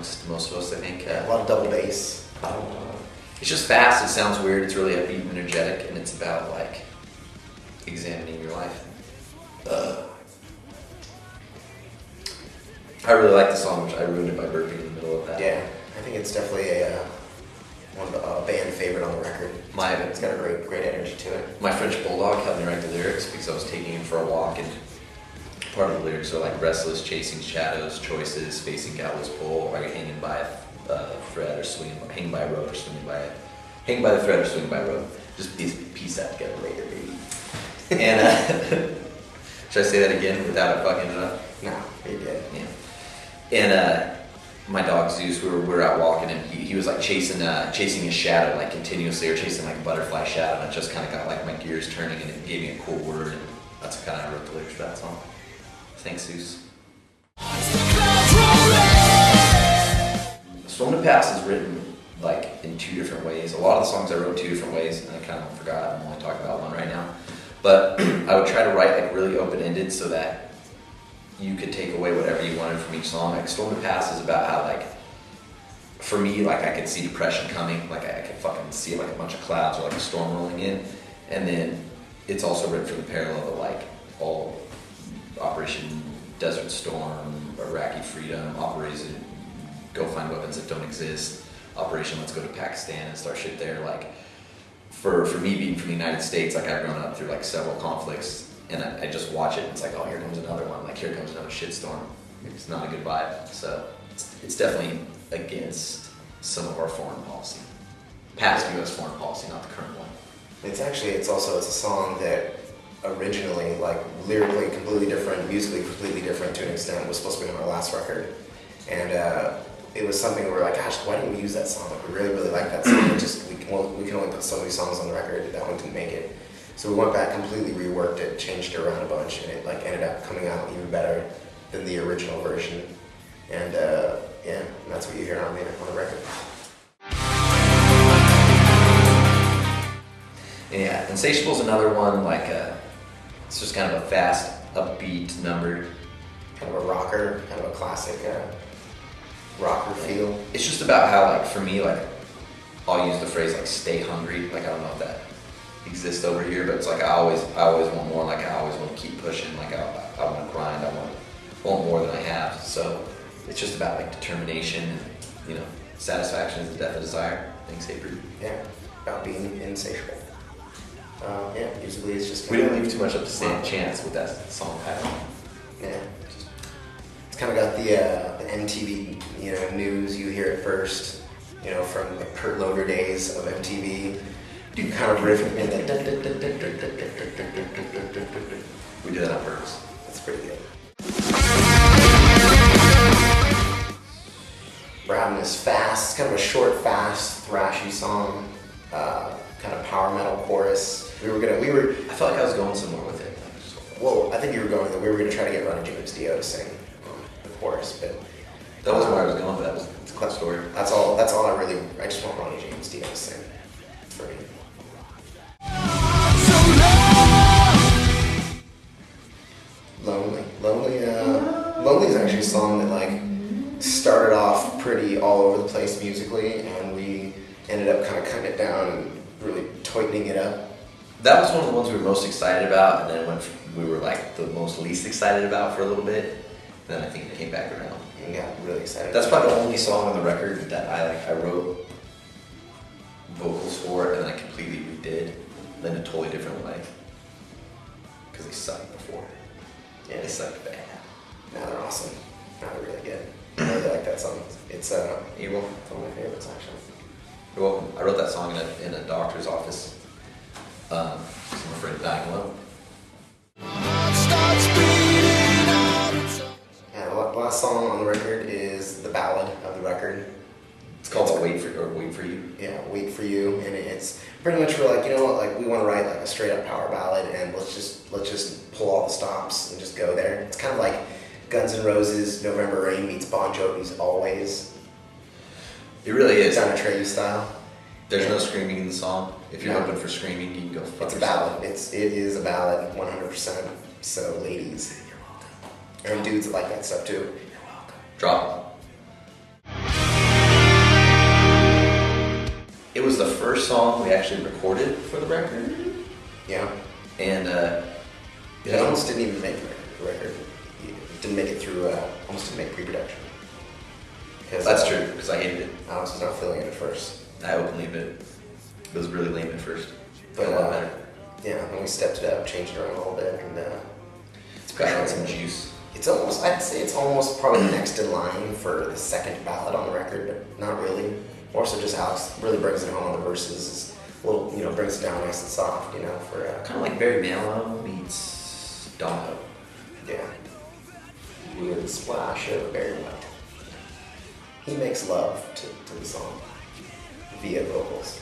amongst most of us, I think. A lot of double bass. It's just fast, it sounds weird, it's really upbeat and energetic, and it's about like examining your life. I really like the song, which I ruined it by burping in the middle of that. Yeah, I think it's definitely a band favorite on the record. It's got a great energy to it. My French bulldog helped me write the lyrics because I was taking him for a walk, and part of the lyrics are like restless, chasing shadows, choices, facing Gallows pole, like hanging by a thread or swinging, hanging by a rope or swinging by it, hanging by the thread or swinging by a rope. Just piece that together later, baby. And should I say that again without it fucking it up? No, you did. Yeah. And my dog Zeus, we were out walking, and he was like chasing his shadow like continuously, or chasing like a butterfly shadow, and it just kind of got like my gears turning, and it gave me a cool word, and that's kind of how I wrote the lyrics for that song. Thanks, Zeus. Storm to Pass is written like in two different ways. A lot of the songs I wrote two different ways, and I kind of forgot. I'm only talking about one right now. But I would try to write like really open-ended so that you could take away whatever you wanted from each song. Like Storm to Pass is about how like, for me, like I could see depression coming. Like I could fucking see like a bunch of clouds or like a storm rolling in. And then it's also written for the parallel of like all Operation Desert Storm, Iraqi Freedom, Operation Go Find Weapons That Don't Exist, Operation Let's Go to Pakistan and start shit there. Like for me being from the United States, like I've grown up through like several conflicts, and I just watch it and it's like, oh, here comes another one, like here comes another shitstorm. It's not a good vibe. So it's definitely against some of our foreign policy. Past US foreign policy, not the current one. It's a song that originally, like lyrically completely different, musically completely different to an extent, was supposed to be on our last record. And it was something where we're like, gosh, why didn't we use that song? Like, we really like that song. We can only put so many songs on the record. That one didn't make it. So we went back, completely reworked it, changed it around a bunch, and it like ended up coming out even better than the original version. And yeah, and that's what you hear on the record. Yeah, Insatiable is another one. Like it's just kind of a fast, upbeat number. Kind of a rocker, kind of a classic rocker feel. It's just about how, like, for me, like, I'll use the phrase like "stay hungry." Like, I don't know if that exists over here, but it's like I always want more. Like, I always want to keep pushing. Like, I want to grind. I want more than I have. So it's just about like determination and, you know, satisfaction is the death of desire. Thanks, Atreyu. Yeah, about being insatiable. Yeah, musically it's just. We didn't leave too much up to chance with that song title. Yeah. It's kind of got the MTV, you know, news. You hear it first, you know, from the Kurt Loder days of MTV. You kind of riffing in that. We did that on purpose. That's pretty good. Brown is fast. It's kind of a short, fast, thrashy song. Kind of power metal chorus. I felt like I was going somewhere with it. Well, I think you were going that we were going to try to get Ronnie James Dio to sing the chorus, but that wasn't where I was going. But it's a cool story. That's all. I just want Ronnie James Dio to sing for me. Lonely is actually a song that like started off pretty all over the place musically, and we ended up kind of cutting it down and really tightening it up. That was one of the ones we were most excited about, and then we were like the most least excited about for a little bit. Then I think it came back around. And got really excited. That's probably the only song on the record that I wrote vocals for, and then I completely redid in a totally different way. Because they sucked before. Yeah, they sucked bad. Now they're awesome. Now they're really good. I really like that song. It's You're welcome. one of my favorites actually. You're welcome. I wrote that song in a doctor's office. I'm afraid of dying alone. Yeah, the last song on the record is the ballad of the record. It's called Wait for You. Yeah, Wait for You, and it's pretty much we're like, you know what, like we want to write like a straight up power ballad, and let's just pull all the stops and just go there. It's kind of like Guns N' Roses' November Rain meets Bon Jovi's Always. It really is. It's on Atreyu style. There's no screaming in the song. If you're open for screaming, you can go fuck It's a yourself. ballad. It is a ballad, 100%. So ladies, You're welcome. and dudes that like that stuff too. You're welcome. Drop it. song we actually recorded for the record. Yeah. And it almost didn't even make the record. It didn't make it through, almost didn't make pre-production. That's true, because I hated it. Alex was not feeling it at first. I openly admit it was really lame at first. But a lot better. Yeah, when we stepped it up, changed it around a little bit, and it's got some juice. It's almost, I'd say it's almost probably next in line for the second ballad on the record, but not really. More so just Alex really brings it home on the verses, a little, brings it down nice and soft, for... kind of like Barry Manilow meets Domino. Yeah. With a splash of Barry White. He makes love to the song via vocals.